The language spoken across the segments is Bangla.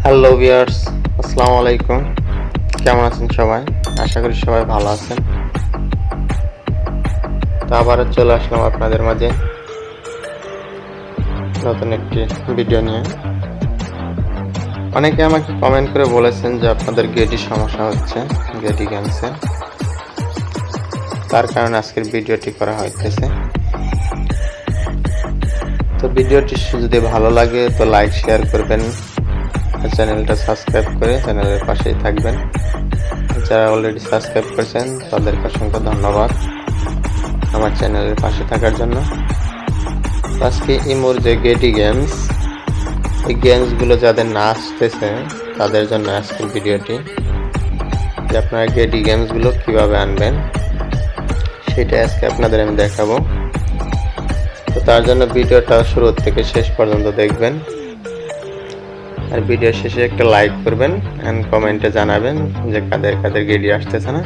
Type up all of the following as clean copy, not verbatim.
হ্যালো ভিউয়ার্স, আসসালামু আলাইকুম। কেমন আছেন সবাই? আশা করি সবাই ভালো আছেন। তো আবারও চলে আসলাম আপনাদের মাঝে নতুন একটি ভিডিও নিয়ে। অনেকে আমাকে কমেন্ট করে বলেছেন যে আপনাদের গেডি সমস্যা হচ্ছে, গেডি গেমসে। তার কারণে আজকের ভিডিওটি করা হইতেছে। তো ভিডিওটি যদি ভালো লাগে তো লাইক শেয়ার করবেন, চ্যানেলটা সাবস্ক্রাইব করে চ্যানেলের পাশেই থাকবেন। যারা অলরেডি সাবস্ক্রাইব করেছেন তাদেরকে অসংখ্য ধন্যবাদ আমার চ্যানেলের পাশে থাকার জন্য। আজকে ইমোর যে গেডি গেমস, এই গেমসগুলো যাদের না আসতেছে তাদের জন্য আজকের ভিডিওটি, যে আপনারা গেডি গেমসগুলো কিভাবে আনবেন সেটা আজকে আপনাদের আমি দেখাবো। তো তার জন্য ভিডিওটা শুরু থেকে শেষ পর্যন্ত দেখবেন, আর ভিডিও শেষে একটা লাইক করবেন এন্ড কমেন্টে জানাবেন যে কাদের কাদের গেডি আসতেছে না।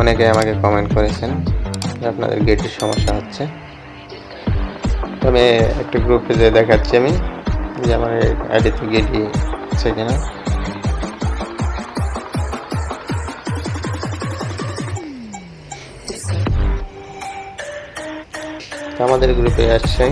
অনেকে আমাকে কমেন্ট করেছেন যে আপনাদের গেডির সমস্যা হচ্ছে। আমি একটা গ্রুপে যে দেখাচ্ছি আমি যে আমার আইডিতে গেডি আছে কিনা। আমাদের গ্রুপে আসছে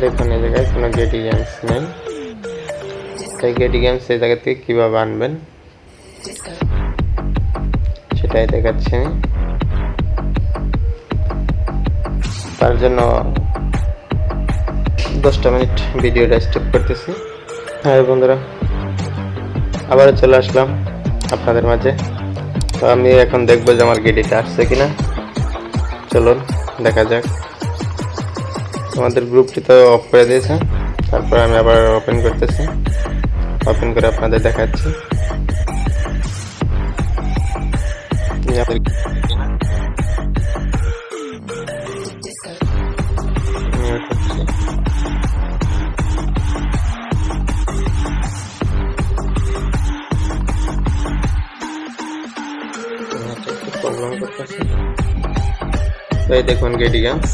দেখুন, এই জায়গায় কোনো গেডি গেমস নেই। তাই গেডি গেমস এই জায়গা থেকে কিভাবে আনবেন সেটাই দেখাচ্ছি আমি। তার জন্য 10টা মিনিট ভিডিওটা স্টপ করতেছি। হ্যাঁ বন্ধুরা, আবারও চলে আসলাম আপনাদের মাঝে। তো আমি এখন দেখবো যে আমার গেডিটা আসছে কিনা। চলুন দেখা যাক। আমাদের গ্রুপটি তো অফ করে দিয়েছে, তারপর আমি আবার ওপেন করতেছি। ওপেন করে আপনাদের দেখাচ্ছি। প্রবলেম করতেছে। তো এই দেখুন গেডি গেমস।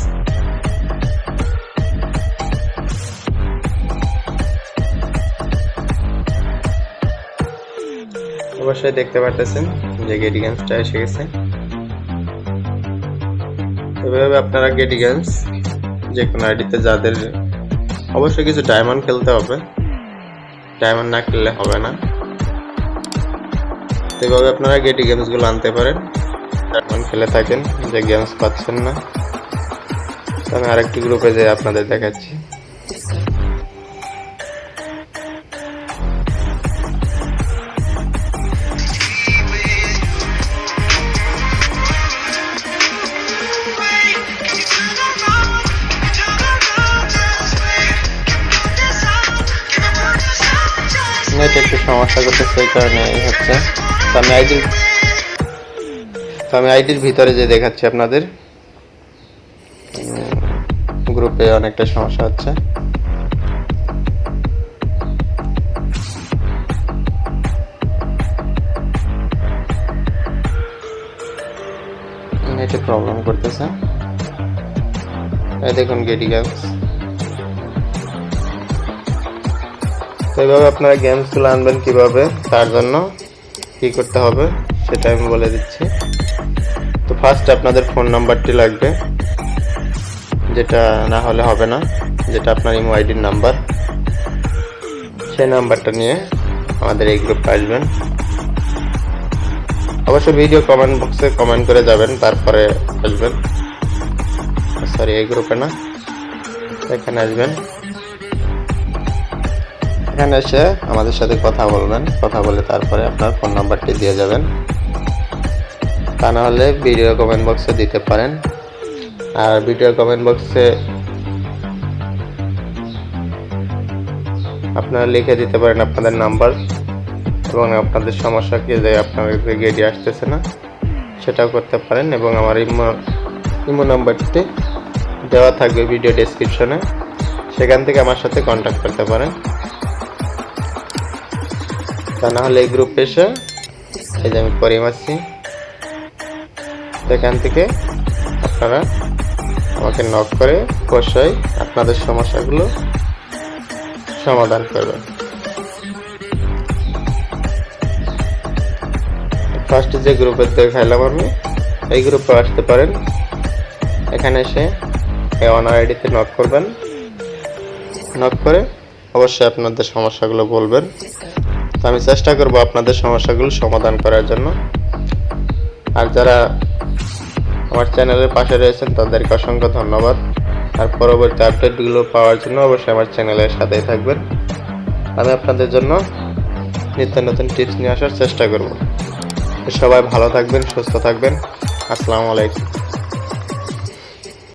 অবশ্যই দেখতে পারতেছেন যে গেডি গেমসটা এসে গেছে। এভাবে আপনারা গেডি গেমস যে কোনো আইডিতে, যাদের অবশ্যই কিছু ডায়মন্ড খেলতে হবে, ডায়মন্ড না খেললে হবে না। এভাবে আপনারা গেডি গেমসগুলো আনতে পারেন। ডায়মন্ড খেলে থাকেন যে গেমস পাচ্ছেন না, আমি আরেকটি গ্রুপে যে আপনাদের দেখাচ্ছি। নেট একটু সমস্যা করতেছে, সেই কারণে হচ্ছে। তো আমি আইডির ভিতরে যে দেখাচ্ছি আপনাদের, গ্রুপে অনেকটা সমস্যা হচ্ছে। নেটে প্রবলেম করতেছে। এই দেখুন গেডি গেমস। তো এইভাবে আপনারা গেমসগুলো আনবেন কিভাবে, তার জন্য কি করতে হবে সেটা আমি বলে দিচ্ছি। তো ফার্স্ট আপনাদের ফোন নাম্বারটি লাগবে, যেটা না হলে হবে না, যেটা আপনার ইমো আইডির নাম্বার। সেই নাম্বারটা নিয়ে আমাদের এই গ্রুপে আসবেন। অবশ্যই ভিডিও কমেন্ট বক্সে কমেন্ট করে যাবেন, তারপরে আসবেন। সরি, এই গ্রুপে না, এখানে আসবেন। এখানে এসে আমাদের সাথে কথা বলবেন, কথা বলে তারপরে আপনার ফোন নাম্বারটি দিয়ে যাবেন। তা না হলে ভিডিও কমেন্ট বক্সে দিতে পারেন। আর ভিডিও কমেন্ট বক্সে আপনারা লিখে দিতে পারেন আপনাদের নাম্বার এবং আপনাদের সমস্যা কি, যে আপনাদের গেডি আসতেছে না, সেটাও করতে পারেন। এবং আমার ইমো নাম্বারটি দেওয়া থাকবে ভিডিও ডেসক্রিপশনে, সেখান থেকে আমার সাথে কন্ট্যাক্ট করতে পারেন। তা না হলে এই গ্রুপে এসে এই যে আমি করিম আছি, সেখান থেকে আপনারা আমাকে নক করে অবশ্যই আপনাদের সমস্যাগুলো সমাধান করবেন। ফার্স্ট যে গ্রুপে দেখাইলাম আমি, এই গ্রুপে আসতে পারেন। এখানে এসে এই অনার আইডিতে নক করবেন। নক করে অবশ্যই আপনাদের সমস্যাগুলো বলবেন। তো আমি চেষ্টা করব আপনাদের সমস্যাগুলো সমাধান করার জন্য। আর যারা আমার চ্যানেলের পাশে রয়েছেন তাদেরকে অসংখ্য ধন্যবাদ। আর পরবর্তী আপডেটগুলো পাওয়ার জন্য অবশ্যই আমার চ্যানেলের সাথেই থাকবেন। আমি আপনাদের জন্য নিত্য নতুন টিপস নিয়ে আসার চেষ্টা করব। সবাই ভালো থাকবেন, সুস্থ থাকবেন। আসসালামু আলাইকুম।